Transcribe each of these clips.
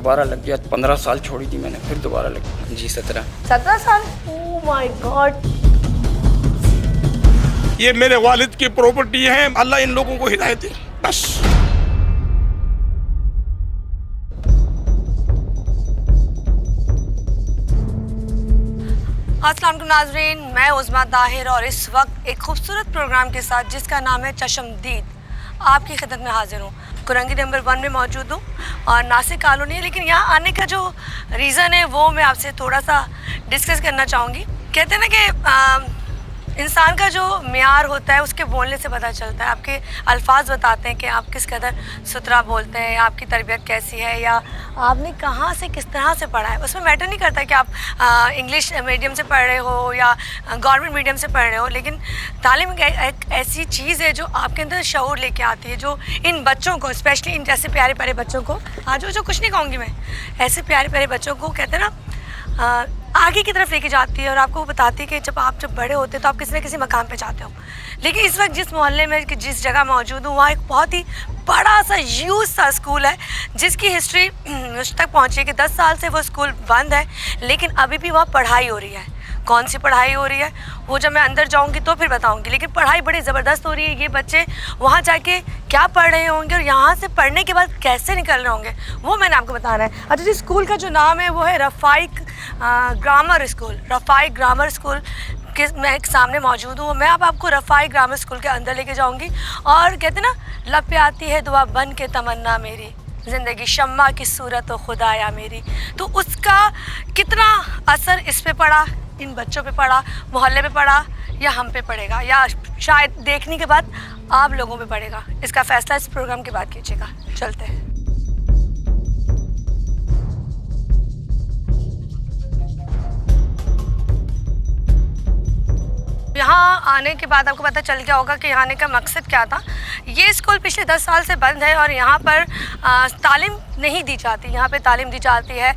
दोबारा लग गया। 15 साल छोड़ी थी मैंने, फिर दोबारा लग गया। जी 17 साल। Oh my God. ये मेरे वालिद की प्रॉपर्टी है, अल्लाह इन लोगों को हिदायत दे बस। अस्सलाम वालेकुम नाज़रीन, मैं उज़मा ताहिर और इस वक्त एक खूबसूरत प्रोग्राम के साथ जिसका नाम है चशमदीद आपकी खिदमत में हाजिर हूँ। कुरंगी नंबर 1 में मौजूद हूँ और नासिक कॉलोनी है, लेकिन यहाँ आने का जो रीज़न है वो मैं आपसे थोड़ा सा डिस्कस करना चाहूँगी। कहते हैं ना कि इंसान का जो मियार होता है उसके बोलने से पता चलता है। आपके अल्फाज बताते हैं कि आप किस कदर सुथरा बोलते हैं, आपकी तरबियत कैसी है, या आपने कहाँ से किस तरह से पढ़ा है। उसमें मैटर नहीं करता कि आप इंग्लिश मीडियम से पढ़ रहे हो या गवर्नमेंट मीडियम से पढ़ रहे हो, लेकिन तालीम एक ऐसी चीज़ है जो आपके अंदर शऊर लेके आती है, जो इन बच्चों को, स्पेशली इन जैसे प्यारे प्यारे बच्चों को, आज जो कुछ नहीं कहूँगी मैं, ऐसे प्यारे प्यारे बच्चों को कहते हैं ना आगे की तरफ लेके जाती है और आपको बताती है कि जब बड़े होते हैं तो आप किसी न किसी मकाम पे जाते हो। लेकिन इस वक्त जिस मोहल्ले में जिस जगह मौजूद हूँ वहाँ एक बहुत ही बड़ा सा यूज सा स्कूल है जिसकी हिस्ट्री मुझ तक पहुँची है कि 10 साल से वो स्कूल बंद है, लेकिन अभी भी वहाँ पढ़ाई हो रही है। कौन सी पढ़ाई हो रही है वो जब मैं अंदर जाऊंगी तो फिर बताऊंगी, लेकिन पढ़ाई बड़ी ज़बरदस्त हो रही है। ये बच्चे वहाँ जाके क्या पढ़ रहे होंगे और यहाँ से पढ़ने के बाद कैसे निकल रहे होंगे वो मैंने आपको बताना है। अच्छा जी, स्कूल का जो नाम है वो है रफ़ाइक ग्रामर स्कूल। रफ़ाइक ग्रामर स्कूल के मैं एक सामने मौजूद हूँ। मैं अब आपको रफ़ाइक ग्रामर स्कूल के अंदर लेके जाऊँगी और कहते ना, लब पे आती है दुआ बन के तमन्ना मेरी, ज़िंदगी शम्मा की सूरत हो खुदाया मेरी। तो उसका कितना असर इस पे पड़ा, इन बच्चों पे पड़ा, मोहल्ले पे पड़ा, या हम पे पड़ेगा, या शायद देखने के बाद आप लोगों पे पड़ेगा, इसका फैसला इस प्रोग्राम के बाद कीजिएगा। चलते हैं। यहाँ आने के बाद आपको पता चल गया होगा कि यहाँ आने का मकसद क्या था। ये स्कूल पिछले 10 साल से बंद है और यहाँ पर तालीम नहीं दी जाती। यहाँ पे तालीम दी जाती है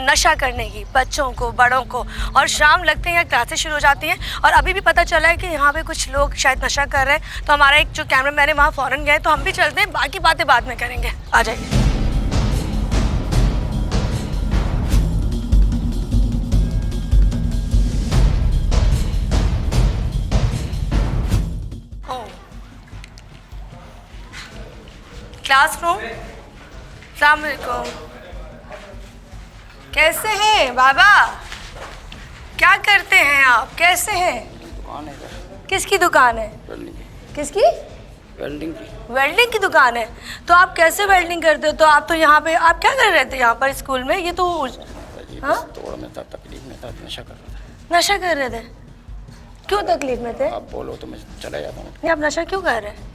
नशा करने की, बच्चों को, बड़ों को, और शाम लगते हैं क्लासेस शुरू हो जाती हैं। और अभी भी पता चला है कि यहाँ पे कुछ लोग शायद नशा कर रहे हैं, तो हमारा एक जो कैमरा मैन है वहाँ फ़ौरन गए, तो हम भी चलते हैं, बाकी बातें बाद में करेंगे। आ जाइए। क्लासरूम। अस्सलाम वालेकुम। कैसे हैं बाबा, क्या करते हैं आप, कैसे हैं? दुकान है इधर। किसकी दुकान है? वेल्डिंग की। किसकी? वेल्डिंग की। वेल्डिंग की दुकान है। तो आप कैसे वेल्डिंग करते हो? तो आप तो यहाँ पे, आप क्या कर रहे थे यहाँ पर स्कूल में? ये तो हाँ? तोड़ में था, तकलीफ में था, नशा कर रहा था। नशा कर रहे थे? क्यों तकलीफ में थे? आप बोलो तो मैं चला जाता हूँ। नहीं, आप नशा क्यों कर रहे हैं?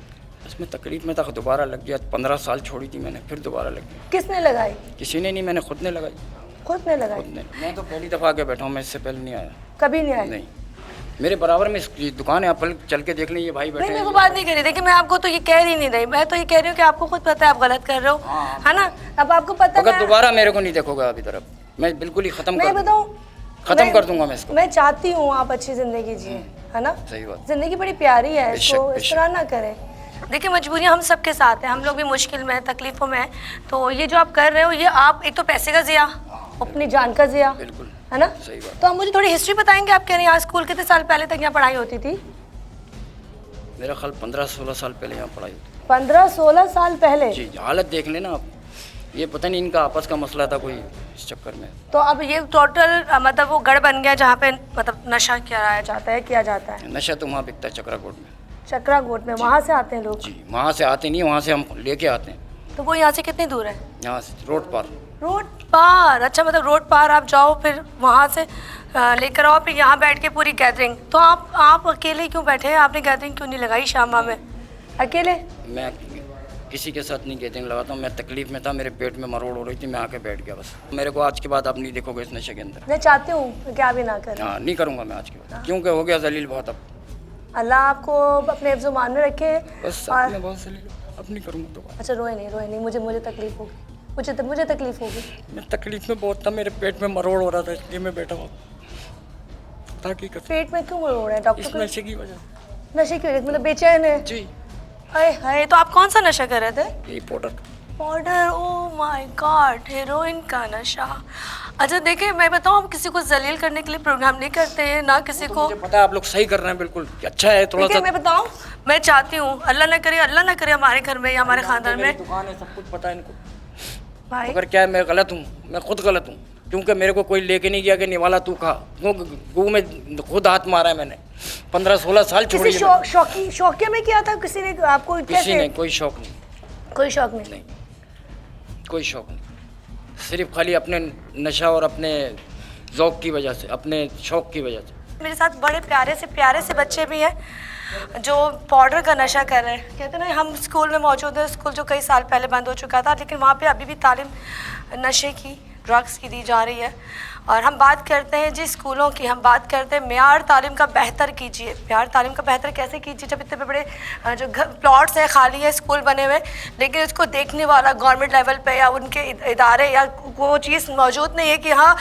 इसमें तकलीफ में था, दोबारा लग गया। 15 साल छोड़ी थी मैंने, फिर दोबारा लग गया। किसने लगाई? किसी ने नहीं, मैंने खुद ने लगाई। खुद ने लगाई? खुद ने। मैं तो पहली दफ़ा आके बैठा हूँ, मैं इससे पहले नहीं आया। कभी नहीं आया? नहीं, मेरे बराबर में इसकी दुकान है, आप चल के देख लें, ये भाई बैठे हैं। नहीं, मेरे को बात नहीं करी। देखिए, मैं आपको तो ये कह ही नहीं रही, मैं तो ये कह रही हूँ कि आपको खुद पता है आप गलत कर रहे हो, है ना? अब आपको पता है, अगर दोबारा मेरे को नहीं देखोगे अभी तरफ, मैं बिल्कुल ही खत्म कर दूंगा मैं इसको। मैं चाहती हूँ आप अच्छी जिंदगी जिए, है ना? सही बात। जिंदगी बड़ी प्यारी है, इसको इस तरह ना करें। देखिए, मजबूरियाँ हम सबके साथ हैं, हम लोग भी मुश्किल में, तकलीफ़ों में हैं। तो ये जो आप कर रहे हो, ये आप एक तो पैसे का ज़िया, अपनी जान का ज़िया, बिल्कुल, है ना? सही बात। तो आप मुझे थोड़ी हिस्ट्री बताएंगे, आप कह रहे हैं यहाँ स्कूल कितने साल पहले तक यहाँ पढ़ाई होती थी? मेरा ख्याल 15-16 साल पहले यहाँ पढ़ाई होती। 15-16 साल पहले? जी, हालत देख लेना आप। ये पता नहीं इनका आपस का मसला था कोई, इस चक्कर में। तो अब ये टोटल मतलब वो गढ़ बन गया जहाँ पे मतलब नशा किया जाता है? नशा तो वहाँ बिकता है चक्राकोट में। चक्राकोट में? वहाँ से आते हैं लोग? जी, वहाँ से आते नहीं, वहाँ से हम लेके आते हैं। तो वो यहाँ से कितनी दूर है? यहाँ से रोड पार। रोड पार? अच्छा, मतलब रोड पार आप जाओ, फिर वहाँ से लेकर आओ, फिर यहाँ बैठ के पूरी गैदरिंग। तो आप अकेले क्यों बैठे हैं? आपने गैदरिंग क्यों नहीं लगाई शाम में अकेले? मैं किसी के साथ नहीं गैदरिंग लगाता हूँ, मैं तकलीफ में था, मेरे पेट में मरोड़ हो रही थी, मैं आके बैठ गया बस। मेरे को आज के बाद आप नहीं देखोगे इस नशे के अंदर। मैं चाहती हूँ कि आप भी ना करें। हाँ, नहीं करूँगा मैं आज के बाद, क्योंकि हो गया जलील बहुत। अब अल्लाह आपको अपने हिफ्ज़-ओ-मान में रखे। बस मैं बहुत जलील, अब नहीं करूँगा दोबारा। अच्छा, रोए नहीं, मुझे तकलीफ होगी, मुझे तकलीफ होगी। मैं तकलीफ में बहुत था, मेरे पेट में मरोड़ हो रहा था, इसलिए मैं बैठा हुआ ताकि पेट में क्यों मरोड़ है डॉक्टर? इस नशे की वजह। नशे की वजह मतलब बेचैन है? जी। अरे हाय, तो आप कौन सा नशा कर रहे थे? ये powder. Powder, oh my God, heroine का नशा। अच्छा देखिए, मैं बताऊँ, हम किसी को जलील करने के लिए प्रोग्राम नहीं करते हैं, ना किसी को। मुझे पता है आप लोग सही कर रहे हैं, बिल्कुल अच्छा है थोड़ा सा। मैं बताऊँ, मैं चाहती हूँ अल्लाह ना करे हमारे घर में या हमारे खानदान में। दुकान है, सब कुछ पता है इनको। भाई मगर क्या है, मैं गलत हूँ, मैं खुद गलत हूँ, क्योंकि मेरे को कोई लेके नहीं गया कि निवाला तू खा। गू में खुद हाथ मारा है मैंने, 15-16 साल छोड़ी है। शौकिया में किया था किसी ने आपको? किसी ने कोई शौक नहीं, कोई शौक नहीं, कोई शौक नहीं, सिर्फ खाली अपने नशा और अपने ज़ौक की वजह से, अपने शौक की वजह से। मेरे साथ बड़े प्यारे से बच्चे भी हैं जो पाउडर का नशा कर रहे हैं। कहते हैं ना, हम स्कूल में मौजूद हैं, स्कूल जो कई साल पहले बंद हो चुका था, लेकिन वहाँ पे अभी भी तालीम नशे की, ड्रग्स की दी जा रही है। और हम बात करते हैं जी स्कूलों की, हम बात करते हैं मेयार तालीम का बेहतर कीजिए। मेयार तालीम का बेहतर कैसे कीजिए जब इतने बड़े जो प्लॉट्स हैं, खाली है, स्कूल बने हुए, लेकिन इसको देखने वाला गवर्नमेंट लेवल पे या उनके इदारे या वो चीज़ मौजूद नहीं है कि हाँ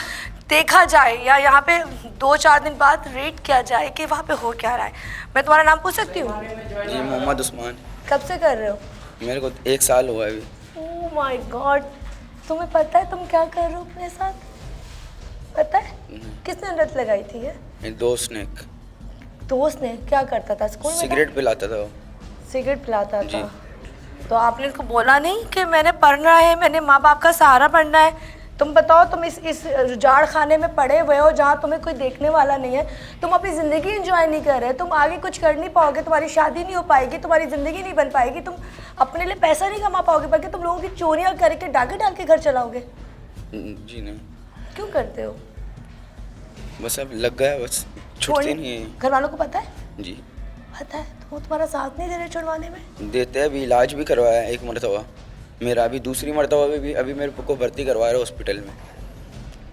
देखा जाए या यहाँ पे 2-4 दिन बाद रेड किया जाए कि वहाँ पे हो क्या रहा है। मैं तुम्हारा नाम पूछ सकती हूँ? जी, मोहम्मद उस्मान। कब से कर रहे हो? मेरे को 1 साल हुआ है अभी। ओह माय गॉड, तुम्हें पता है तुम क्या कर रहे हो अपने साथ? पता है? किसने लत लगाई थी ये? मेरे दोस्त ने। दोस्त ने? क्या करता था स्कूल में? सिगरेट पिलाता था वो। सिगरेट पिलाता था? तो आपने उसको बोला नहीं कि मैंने पढ़ना है, मैंने माँ बाप का सहारा बनना है? तुम बताओ, तुम इस जाड़ खाने में पड़े हुए हो जहाँ तुम्हें कोई देखने वाला नहीं है, तुम अपनी ज़िंदगी एंजॉय नहीं कर रहे, तुम आगे कुछ कर नहीं पाओगे, तुम्हारी शादी नहीं हो पाएगी, तुम्हारी ज़िंदगी नहीं बन पाएगी, तुम अपने लिए पैसा नहीं कमा पाओगे, बल्कि तुम लोगों की चोरियाँ करके डाके डाल के घर चलाओगे। जी नहीं, क्यों करते हो? बस अब लग गया, बस छुट्टी नहीं है। घर वालों को पता है? जी पता है, तो वो तुम्हारा साथ नहीं दे रहे छुड़वाने में? देते हैं, अभी इलाज भी करवाया है 1 मरतबा मेरा, अभी दूसरी मरतबा भी अभी मेरे को भर्ती करवा रहे हॉस्पिटल में।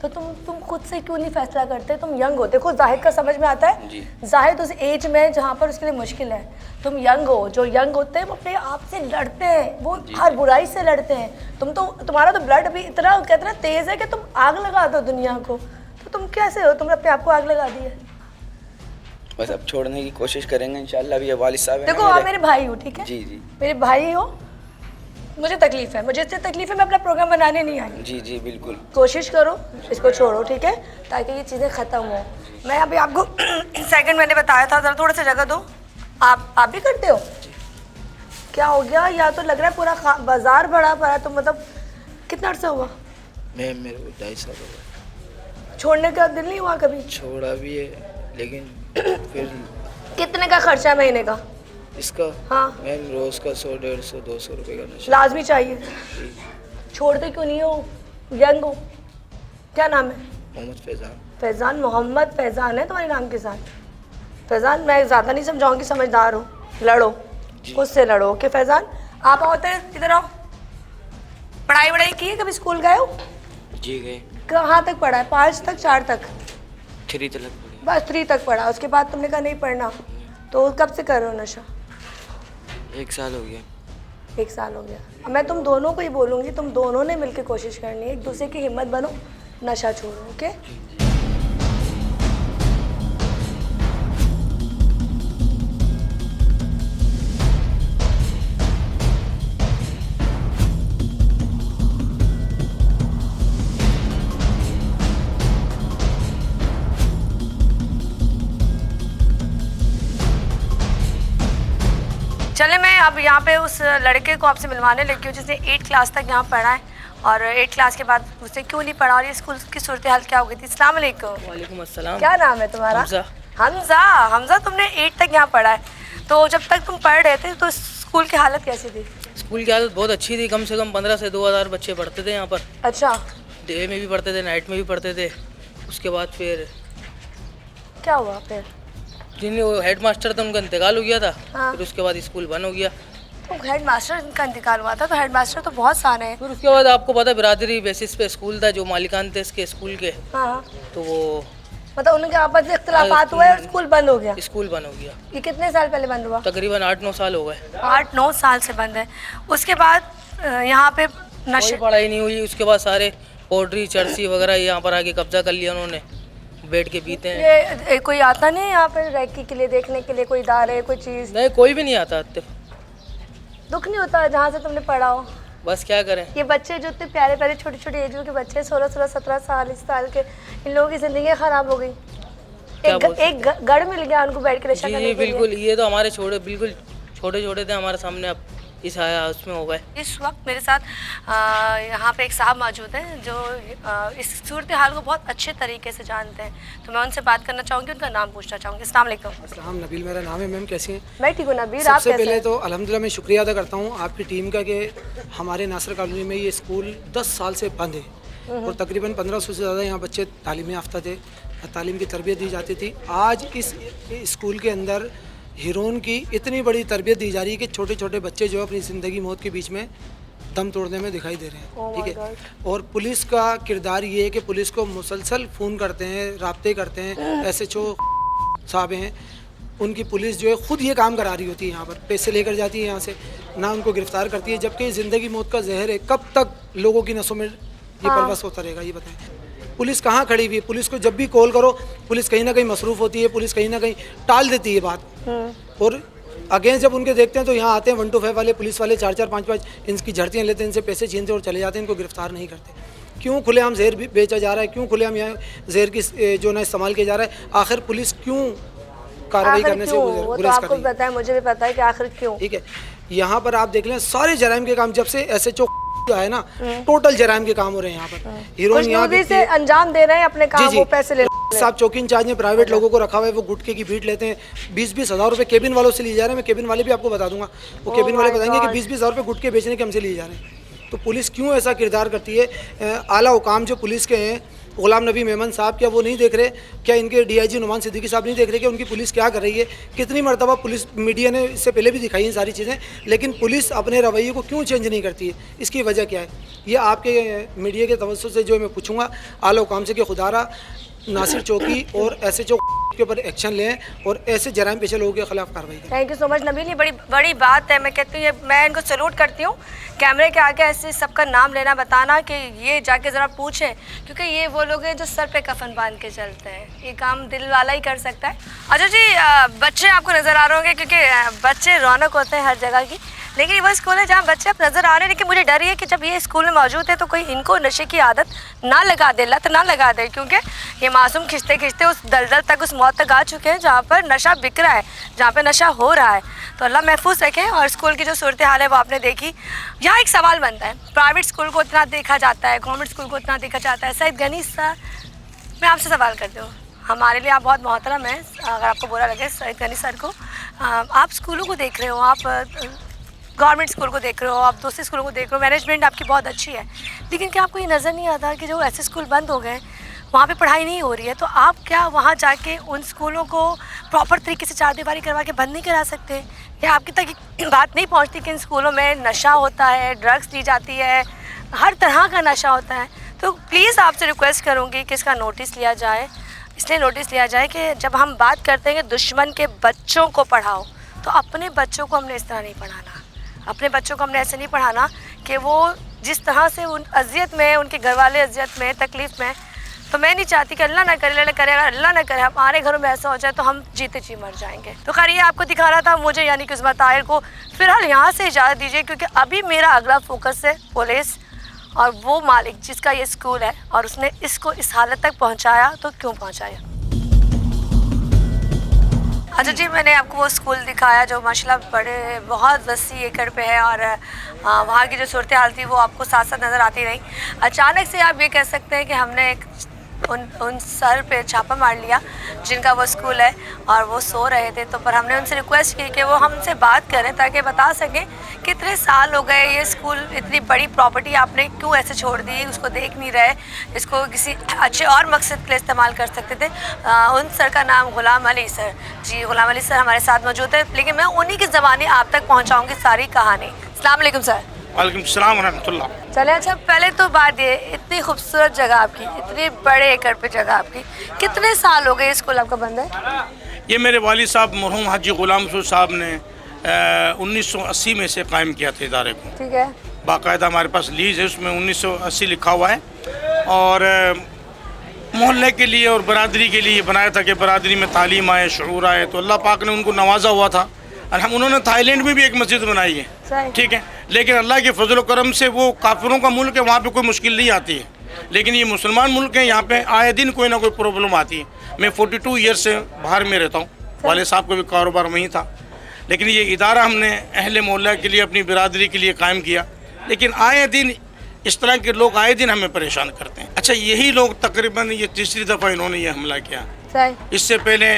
तो तुम खुद से क्यों नहीं फैसला करते? तुम यंग हो, देखो जाहिद का समझ में आता है, जाहिद उस एज में जहाँ पर उसके लिए मुश्किल है। तुम यंग हो, जो यंग होते हैं वो अपने आप से लड़ते हैं, वो हर बुराई से लड़ते हैं। तुम्हारा तो ब्लड भी इतना कहते ना तेज है कि तुम आग लगा दो दुनिया को। तो तुम कैसे हो, तुमने अपने आप को आग लगा दी है? बस अब छोड़ने की कोशिश करेंगे इंशाल्लाह। अभी वालिद साहब हैं देखो, आप मेरे भाई हो, ठीक है? जी जी, मेरे भाई हो, मुझे तकलीफ है, मुझे इससे तकलीफ है, मैं अपना प्रोग्राम बनाने नहीं आई। जी जी बिल्कुल। कोशिश करो इसको छोड़ो, ठीक है, ताकि ये चीज़ें ख़त्म हो। मैं अभी आपको सेकंड मैंने बताया था, ज़रा थोड़ा सा जगह दो। आप भी करते हो? क्या हो गया? या तो लग रहा है पूरा बाजार भरा पड़ा। तो मतलब कितना अर्सा हुआ? मेरे को 2.5 साल हो गए। छोड़ने का दिल नहीं हुआ कभी? छोड़ा भी है, लेकिन फिर कितने का खर्चा है महीने का इसका? हाँ, मैम रोज़ का 100, 150, 200 रुपये का नशा। लाजमी चाहिए। छोड़ते क्यों नहीं हो? यंग हो। क्या नाम है? मोहम्मद फैज़ान। फैज़ान, मोहम्मद फैज़ान है तुम्हारे नाम के साथ? फैज़ान, मैं ज़्यादा नहीं समझाऊंगी, समझदार हो, लड़ो, उससे लड़ो। ओके फैज़ान, आप आओ, इधर आओ। पढ़ाई वढ़ाई की है? कभी स्कूल गए हो? जी गए। कहाँ तक पढ़ा है? 5 तक, 4 तक? 3 तक पड़ी। बस 3 तक पढ़ा, उसके बाद तुमने कहा नहीं पढ़ना। तो कब से कर रहे हो नशा? 1 साल हो गया। 1 साल हो गया। अब मैं तुम दोनों को ही बोलूँगी, तुम दोनों ने मिलकर कोशिश करनी है, एक दूसरे की हिम्मत बनो, नशा छोड़ो। ओके? चले, मैं अब यहाँ पे उस लड़के को आपसे मिलवाने लगी हूँ जिसने 8 क्लास तक यहाँ पढ़ा है, और 8 क्लास के बाद उसने क्यों नहीं पढ़ा और ये स्कूल की सूरत हाल क्या हो गई थी। अस्सलाम वालेकुम। वालेकुम अस्सलाम। क्या नाम है तुम्हारा? हमजा। हमजा, तुमने 8 तक यहाँ पढ़ा है, तो जब तक तुम पढ़ रहे थे तो स्कूल की हालत कैसी थी? स्कूल की हालत बहुत अच्छी थी, कम से कम 15 से 2000 बच्चे पढ़ते थे यहाँ पर। अच्छा, डे में भी पढ़ते थे, नाइट में भी पढ़ते थे। उसके बाद फिर क्या हुआ फिर? जिन वो हेड मास्टर था उनका इंतकाल हो गया था। हाँ। फिर उसके बाद स्कूल बंद हो गया। तो हेड मास्टर का इंतकाल हुआ था, तो हेड मास्टर तो बहुत सारे हैं। फिर उसके बाद आपको पता बिरादरी बेसिस पे स्कूल था, जो मालिकान थे इसके स्कूल के, हाँ, तो वो मतलब उनके आपस में इख्तिलाफात हुए और स्कूल बंद हो गया। स्कूल बंद हो गया। ये कितने साल पहले बंद हुआ? तकरीबन 8-9 साल हो गए। 8-9 साल से बंद है। उसके बाद यहाँ पे नशे, कोई पढ़ाई नहीं हुई। उसके बाद सारे पोल्ट्री, चर्सी वगैरह यहाँ पर आके कब्जा कर लिया उन्होंने, बैठ के पीते हैं। ये कोई आता नहीं यहाँ पे रैकी के लिए देखने के लिए, कोई इदारे, कोई चीज़? नहीं, कोई भी नहीं आता। दुख नहीं होता जहाँ से तुमने पढ़ा हो? बस क्या करें। ये बच्चे जो इतने प्यारे प्यारे छोटे छोटे एज के बच्चे 16-17 साल इस साल के, इन लोगों की ज़िंदगी ख़राब हो गई। एक गढ़ मिल गया उनको बैठ के नशा करने के लिए। बिल्कुल, ये तो हमारे बिल्कुल छोटे छोटे थे हमारे सामने, अब इस उसमें हो गए। इस वक्त मेरे साथ यहाँ पे एक साहब मौजूद हैं जो इस सूरत हाल को बहुत अच्छे तरीके से जानते हैं, तो मैं उनसे बात करना चाहूँगी, उनका नाम पूछना चाहूँगी। अस्सलाम वालेकुम। अस्सलाम, नबील मेरा नाम है। मैम कैसी हैं? मैं ठीक हूँ नबील, आप सबसे कैसे पहले हैं? तो अल्हम्दुलिल्लाह मैं शुक्रिया अदा करता हूँ आपकी टीम का कि हमारे नासिर कॉलोनी में ये स्कूल 10 साल से बंद है और तकरीबन 1500 से ज़्यादा यहाँ बच्चे तालीम याफ्ता थे, तालीम की तरबियत दी जाती थी। आज इस स्कूल के अंदर हीरोइन की इतनी बड़ी तरबियत दी जा रही है कि छोटे छोटे बच्चे जो अपनी ज़िंदगी मौत के बीच में दम तोड़ने में दिखाई दे रहे हैं। ठीक है, और पुलिस का किरदार ये है कि पुलिस को मुसलसल फ़ोन करते हैं, राब्ते करते हैं। SHO साहब हैं, उनकी पुलिस जो है ख़ुद ये काम करा रही होती है, यहाँ पर पैसे लेकर जाती है यहाँ से, ना उनको गिरफ़्तार करती है, जबकि ज़िंदगी मौत का जहर है। कब तक लोगों की नसों में ये परवस होता रहेगा, ये बताएं। पुलिस कहाँ खड़ी हुई है? पुलिस को जब भी कॉल करो, पुलिस कहीं ना कहीं मसरूफ़ होती है, पुलिस कहीं ना कहीं टाल देती है बात। और अगेंस्ट जब उनके देखते हैं तो यहाँ आते हैं 1 to 5 वाले पुलिस वाले, 4-4 5-5 इनकी झड़तियाँ लेते हैं, इनसे पैसे छीनते और चले जाते हैं, इनको गिरफ्तार नहीं करते। क्यों खुलेआम जहर बेचा जा रहा है? क्यों खुलेआम यहाँ जहर की जो ना इस्तेमाल किया जा रहा है? आखिर पुलिस क्यों कार्रवाई करने से गुरेज कर आपको रही है? पता है, मुझे भी पता है कि आखिर क्यों। ठीक है, यहाँ पर आप देख लें सारे जराइम के काम जब से SHO है ना, टोटल जराइम के काम हो रहे हैं यहाँ पर। हीरोइन यहाँ से अंजाम दे रहे हैं अपने काम, वो पैसे ले साहब चौकी इंचार्ज ने प्राइवेट लोगों को रखा हुआ है, वो गुटके की भीड़ लेते हैं। 20-20 हज़ार रुपये केबिन वालों से लिए जा रहे हैं। मैं केबिन वाले भी आपको बता दूंगा, वो केबिन वाले बताएंगे कि 20-20 हज़ार रुपये गुटके बेचने के हमसे लिए जा रहे हैं। तो पुलिस क्यों ऐसा किरदार करती है? आला हुकाम जो पुलिस के हैं, गुलाम नबी मेमन साहब, क्या वो नहीं देख रहे? क्या इनके DIG नुमान सिद्दीकी साहब नहीं देख रहे कि उनकी पुलिस क्या कर रही है? कितनी मरतबा पुलिस, मीडिया ने इससे पहले भी दिखाई हैं सारी चीज़ें, लेकिन पुलिस अपने रवैये को क्यों चेंज नहीं करती है? इसकी वजह क्या है? ये आपके मीडिया के तवज्जुह से जो मैं पूछूंगा आला हुकाम से कि खुदारा नासिर चौकी और SHO के ऊपर एक्शन लें और ऐसे जराइम पेशा लोगों के खिलाफ कार्रवाई करें। Thank you so much Nabeel, ये बड़ी बड़ी बात है। मैं कहती हूँ, मैं इनको सैल्यूट करती हूँ। कैमरे के आगे ऐसे सबका नाम लेना, बताना कि ये जाके ज़रा पूछें, क्योंकि ये वो लोग हैं जो सर पे कफन बांध के चलते हैं। ये काम दिल वाला ही कर सकता है। अच्छा जी, बच्चे आपको नज़र आ रहे होंगे, क्योंकि बच्चे रौनक होते हैं हर जगह की, लेकिन वो स्कूल है जहाँ बच्चे अब नज़र आ रहे हैं। लेकिन मुझे डर है कि जब ये स्कूल में मौजूद है तो कोई इनको नशे की आदत ना लगा दे, लत ना लगा दे, क्योंकि ये मासूम खिंचते खिंचते उस दलदल तक, उस मौत तक आ चुके हैं जहाँ पर नशा बिक रहा है, जहाँ पर नशा हो रहा है। तो अल्लाह महफूज रखे। और स्कूल की जो सूरत हाल है वो आपने देखी। यहाँ एक सवाल बनता है, प्राइवेट स्कूल को इतना देखा जाता है, गवर्नमेंट स्कूल को इतना देखा जाता है। सईद गनी सर, मैं आपसे सवाल करती हूँ, हमारे लिए आप बहुत मोहतरम हैं, अगर आपको बुरा लगे सईद गनी सर को, आप स्कूलों को देख रहे हो, आप गवर्नमेंट स्कूल को देख रहे हो, आप दूसरे स्कूलों को देख रहे हो, मैनेजमेंट आपकी बहुत अच्छी है, लेकिन क्या आपको ये नज़र नहीं आता कि जो ऐसे स्कूल बंद हो गए, वहाँ पे पढ़ाई नहीं हो रही है, तो आप क्या वहाँ जाके उन स्कूलों को प्रॉपर तरीके से चारदीवारी करवा के बंद नहीं करा सकते? या आपकी तक बात नहीं पहुँचती कि इन स्कूलों में नशा होता है, ड्रग्स दी जाती है, हर तरह का नशा होता है? तो प्लीज़ आपसे रिक्वेस्ट करूँगी कि इसका नोटिस लिया जाए। इसलिए नोटिस लिया जाए कि जब हम बात करते हैं कि दुश्मन के बच्चों को पढ़ाओ, तो अपने बच्चों को हमने इस तरह नहीं पढ़ाना। अपने बच्चों को हमने ऐसे नहीं पढ़ाना कि वो जिस तरह से उन अजियत में, उनके घर वाले अजियत में, तकलीफ़ में। तो मैं नहीं चाहती कि अल्लाह ना करे, अल्लाह ना करे हमारे घरों में ऐसा हो जाए तो हम जीते जी मर जाएंगे। तो खैर ये आपको दिखाना था मुझे, यानी कि उस्मान ताहिर को फ़िलहाल यहाँ से इजाज़त दीजिए, क्योंकि अभी मेरा अगला फोकस है पुलिस और वो मालिक जिसका ये स्कूल है और उसने इसको इस हालत तक पहुँचाया, तो क्यों पहुँचाया। अच्छा जी, मैंने आपको वो स्कूल दिखाया जो माशाल्लाह बड़े बहुत वसी एकड़ पे है, और वहाँ की जो सूरत हाल थी वो आपको साथ साथ नज़र आती रही। अचानक से आप ये कह सकते हैं कि हमने एक उन सर पे छापा मार लिया जिनका वो स्कूल है, और वो सो रहे थे। तो पर हमने उनसे रिक्वेस्ट की कि वो हमसे बात करें ताकि बता सकें कितने साल हो गए ये स्कूल, इतनी बड़ी प्रॉपर्टी आपने क्यों ऐसे छोड़ दी, उसको देख नहीं रहे, इसको किसी अच्छे और मकसद के लिए इस्तेमाल कर सकते थे। उन सर का नाम गुलाम अली सर जी, गुलाम अली सर हमारे साथ मौजूद है, लेकिन मैं उन्हीं के ज़बानी आप तक पहुँचाऊँगी सारी कहानी। अस्सलाम वालेकुम सर। वालेकुम सलाम रहमतुल्लाह। चले, अच्छा पहले तो बात ये, इतनी खूबसूरत जगह आपकी, इतने बड़े एकड़ पे जगह आपकी, कितने साल हो गए स्कूल आपका बंद है? ये मेरे वालिद साहब मरहूम हाजी गुलाम रसूल साहब ने 1980 में से कायम किया था इदारे को। ठीक है, बाकायदा हमारे पास लीज है, उसमें 1980 लिखा हुआ है, और मोहल्ले के लिए और बरादरी के लिए बनाया था कि बरादरी में तालीम आए, शऊर आए। तो अल्लाह पाक ने उनको नवाजा हुआ था उन्होंने थाईलैंड में भी एक मस्जिद बनाई है, सही। ठीक है, लेकिन अल्लाह के फजल करम से वो काफिरों का मुल्क है, वहाँ पे कोई मुश्किल नहीं आती है। लेकिन ये मुसलमान मुल्क है, यहाँ पे आए दिन कोई ना कोई प्रॉब्लम आती है। मैं 42 ईयर से बाहर में रहता हूँ, वाले साहब का भी कारोबार वहीं था, लेकिन ये इदारा हमने अहले मोहल्ला के लिए, अपनी बिरादरी के लिए कायम किया। लेकिन आए दिन इस तरह के लोग आए दिन हमें परेशान करते हैं। अच्छा, यही लोग तकरीबन ये तीसरी दफ़ा इन्होंने ये हमला किया। सही। इससे पहले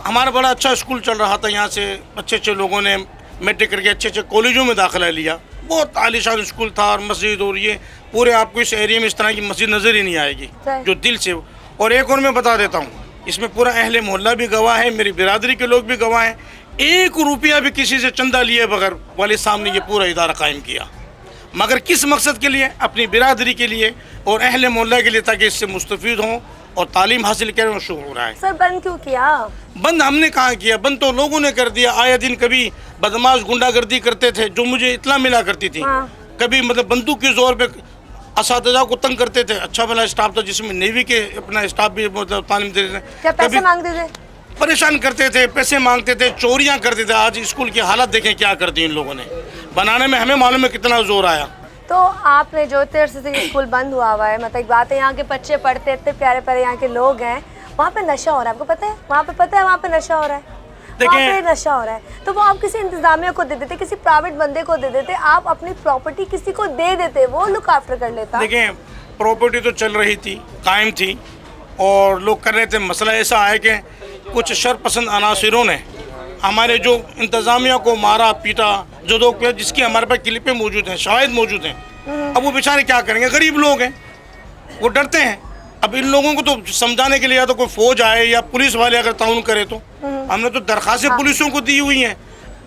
हमारा बड़ा अच्छा स्कूल चल रहा था, यहाँ से अच्छे अच्छे लोगों ने मैट्रिक करके अच्छे अच्छे कॉलेजों में दाखिला लिया, बहुत आलीशान स्कूल था और मस्जिद, और ये पूरे आपको इस एरिया में इस तरह की मस्जिद नज़र ही नहीं आएगी जो दिल से। और एक और मैं बता देता हूँ, इसमें पूरा अहले मोहल्ला भी गवाह है, मेरी बिरादरी के लोग भी गवाह हैं। 1 रुपया भी किसी से चंदा लिए बगैर वाले साहब ने ये पूरा इदारा कायम किया, मगर किस मकसद के लिए? अपनी बिरादरी के लिए और अहले मोहल्ला के लिए, ताकि इससे मुस्तफ़ीद हों और तालीम हासिल करें। और शुरू हो रहा है। सर बंद क्यों किया? बंद हमने कहाँ किया, बंद तो लोगों ने कर दिया। आए दिन कभी बदमाश गुंडागर्दी करते थे, जो मुझे इत्तला मिला करती थी। हाँ। कभी मतलब बंदूक के जोर पे असातिज़ा को तंग करते थे। अच्छा भला स्टाफ था, जिसमें नेवी के अपना स्टाफ भी मतलब तालीम देते थे। क्या पैसे मांगते थे? परेशान करते थे, पैसे मांगते थे, चोरियां करते थे। आज स्कूल की हालत देखें क्या कर दी इन लोगों ने। बनाने में हमें मालूम है कितना जोर आया। तो आपने जो देर से ये स्कूल बंद हुआ है, मतलब एक बात है, यहाँ के बच्चे पढ़ते, इतने प्यारे प्यारे यहाँ के लोग हैं, वहाँ पे नशा हो रहा है, आपको पता है? वहाँ पे पता है वहाँ पे नशा हो रहा है, वहाँ पे नशा हो रहा है। तो वो आप किसी इंतजामिया को दे देते, किसी प्राइवेट बंदे को दे देते, आप अपनी प्रॉपर्टी किसी को दे देते, वो लुक आफ्टर कर लेता। देखें, प्रॉपर्टी तो चल रही थी, कायम थी, और लोग कर रहे थे। मसला ऐसा है कि कुछ शरपसंद अनासिरों ने हमारे जो इंतज़ामिया को मारा पीटा, जो लोग, जिसकी हमारे पास क्लिपें मौजूद हैं, शायद मौजूद हैं। अब वो बेचारे क्या करेंगे, गरीब लोग हैं, वो डरते हैं। अब इन लोगों को तो समझाने के लिए या तो कोई फौज आए या पुलिस वाले अगर ताउन करे तो। हमने तो दरखास्तें पुलिसों को दी हुई हैं,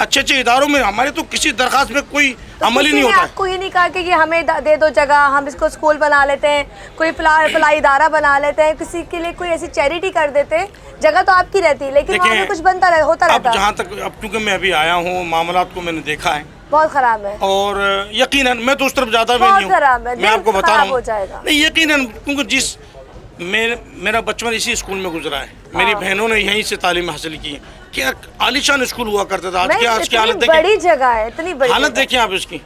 अच्छे अच्छे इदारों में। हमारे तो किसी दरखास्त में कोई तो अमल ही नहीं होता है। आपको ये नहीं कहा कि ये हमें दे दो जगह, हम इसको स्कूल बना लेते हैं, कोई फलाई इदारा बना लेते हैं, किसी के लिए कोई ऐसी चैरिटी कर देते हैं? जगह तो आपकी रहती है, लेकिन वहाँ पे कुछ बनता होता रहता। अब जहाँ तक, अब क्योंकि मैं अभी आया हूँ, मामलात को मैंने देखा है, बहुत खराब है। और यकीनन मैं तो उस तरफ जाता भी बहुत नहीं खराब है, हूँ, मैं आपको बता रहा हूँ। नहीं, यकीनन, क्योंकि जिस मेरा बचपन इसी स्कूल में गुजरा है, मेरी बहनों ने यहीं से तालीम हासिल की है। क्या आलीशान स्कूल हुआ करता था, आज क्या उसकी हालत देखिए, बड़ी जगह है, इतनी बड़ी हालत देखिए आप इसकी।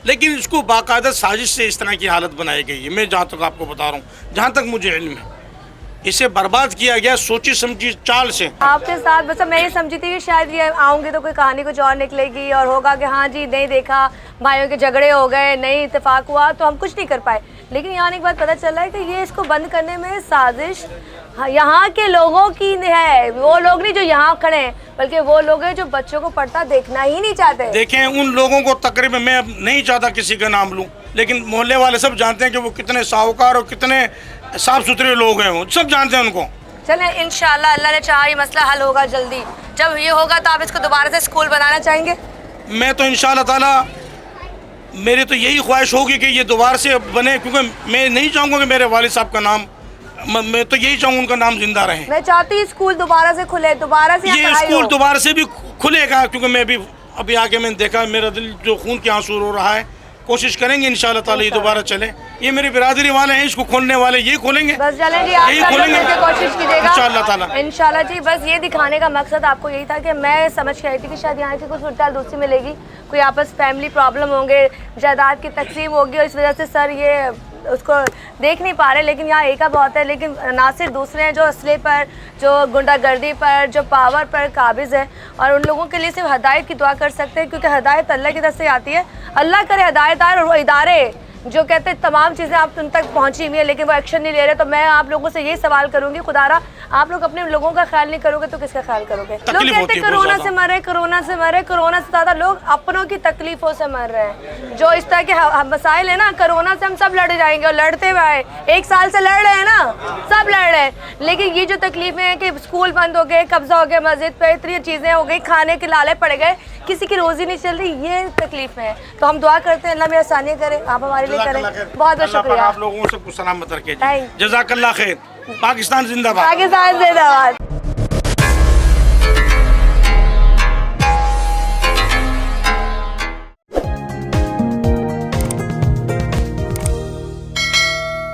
लेकिन इसको बाकायदा साजिश से इस तरह की हालत बनाई गई है। मैं जहाँ तक आपको बता रहा हूँ, जहाँ तक मुझे इल्म है, इसे बर्बाद किया गया सोची समझी चाल से। आपके साथ बस मैं ये समझी थी कि शायद ये आऊँगी तो कोई कहानी कुछ और निकलेगी और होगा कि हाँ जी नहीं देखा, भाइयों के झगड़े हो गए, नहीं इत्तेफाक हुआ, तो हम कुछ नहीं कर पाए। लेकिन यहाँ एक बात पता चला है कि ये इसको बंद करने में साजिश यहाँ के लोगों की है। वो लोग नहीं जो यहाँ खड़े हैं, बल्कि वो लोग हैं जो बच्चों को पढ़ता देखना ही नहीं चाहते। देखें, उन लोगों को तकरीबन, मैं अब नहीं चाहता किसी का नाम लूँ, लेकिन मोहल्ले वाले सब जानते हैं कि वो कितने साहूकार और कितने साफ सुथरे लोग हैं, वो सब जानते हैं उनको। चलें, इंशाल्लाह अल्लाह ने चाहा ये मसला हल होगा जल्दी। जब ये होगा तो आप इसको दोबारा से स्कूल बनाना चाहेंगे? मैं तो इंशाल्लाह ताला, मेरी तो यही ख्वाहिश होगी कि ये दोबारा से बने, क्योंकि मैं नहीं चाहूँगा कि मेरे वालिद साहब का नाम, मैं तो यही चाहूँ उनका नाम जिंदा रहे। मैं चाहती हूँ स्कूल दोबारा से खुले, दोबारा से ये स्कूल दोबारा से भी खुलेगा, क्योंकि मैं भी अभी आके मैंने देखा, मेरा दिल जो खून के आंसू रो रहा है। कोशिश करेंगे इंशाल्लाह ताला ये दोबारा चले। ये मेरी बिरादरी वाले हैं, इसको खोलने वाले ये खोलेंगे, बस चलें जी, आप यही सब लोग खोलेंगे मिलकर कोशिश कीजिएगा इंशाल्लाह ताला। इंशाल्लाह जी। बस ये दिखाने का मकसद आपको यही था कि मैं समझ के आई थी कि शायद यहाँ की कुछ उल्टा दूसरी मिलेगी, कोई आपस फैमिली प्रॉब्लम होंगे, जायदाद की तकसीम होगी, और इस वजह से सर ये उसको देख नहीं पा रहे। लेकिन यहाँ एक बहुत है, लेकिन नासिर दूसरे हैं जो असले पर, जो गुंडागर्दी पर, जो पावर पर काबिज़ है, और उन लोगों के लिए सिर्फ हदायत की दुआ कर सकते हैं, क्योंकि हदायत अल्लाह की तरफ से आती है। अल्लाह करे हदायतदार और वो इदारे जो कहते हैं तमाम चीज़ें आप उन तक पहुँची हुई है, लेकिन वो एक्शन नहीं ले रहे। तो मैं आप लोगों से यही सवाल करूँगी, खुदारा आप लोग अपने लोगों का ख्याल नहीं करोगे तो किसका ख्याल करोगे? लोग कहते हैं कोरोना से मर रहे, कोरोना से मर रहे, कोरोना से ज़्यादा लोग अपनों की तकलीफ़ों से मर रहे हैं। जो इस तरह के मसाइल है ना, कोरोना से हम सब लड़ जाएंगे और लड़ते हुए आए, 1 साल से लड़ रहे हैं ना, सब लड़ रहे हैं। लेकिन ये जो तकलीफ़ें हैं कि स्कूल बंद हो गए, कब्जा हो गया मस्जिद पर, इतनी चीज़ें हो गई, खाने के लाले पड़ गए, किसी की रोज़ी नहीं चल रही, ये तकलीफ़ें हैं। तो हम दुआ करते हैं अल्लाह में आसानी करे, आप हमारे लिए करें। बहुत बहुत शुक्रिया, आप लोगों से कुछ सलामत रखे। जज़ाकल्लाह खैर। पाकिस्तान जिंदाबाद। पाकिस्तान जिंदाबाद।